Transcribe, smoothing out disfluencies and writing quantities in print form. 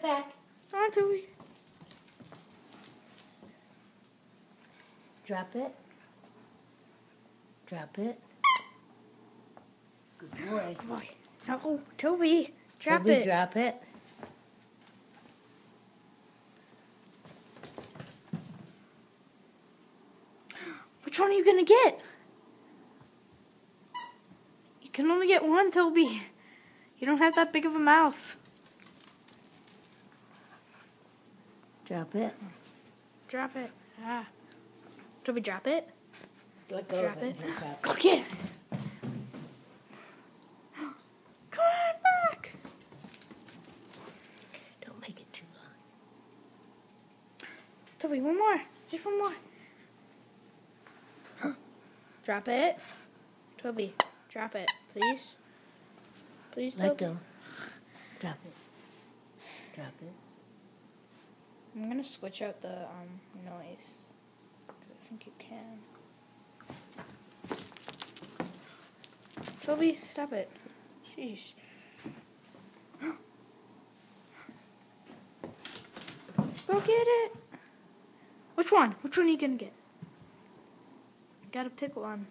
back. Come on, Toby. Drop it. Drop it. Good boy. Good boy. No, Toby. Drop Toby, it. drop it. Which one are you going to get? You can only get one, Toby. You don't have that big of a mouth. Drop it. Drop it. Ah. Toby, drop it. Let go Drop of it. it. and drop Go get it. Come on back. Don't make it too long. Toby, one more. Just one more. Drop it. Toby, drop it, please. Please, Toby. Let go. Drop it. Drop it. I'm going to switch out the noise. Because I think you can. Toby, stop it. Jeez. Go get it. Which one? Which one are you going to get? You got to pick one.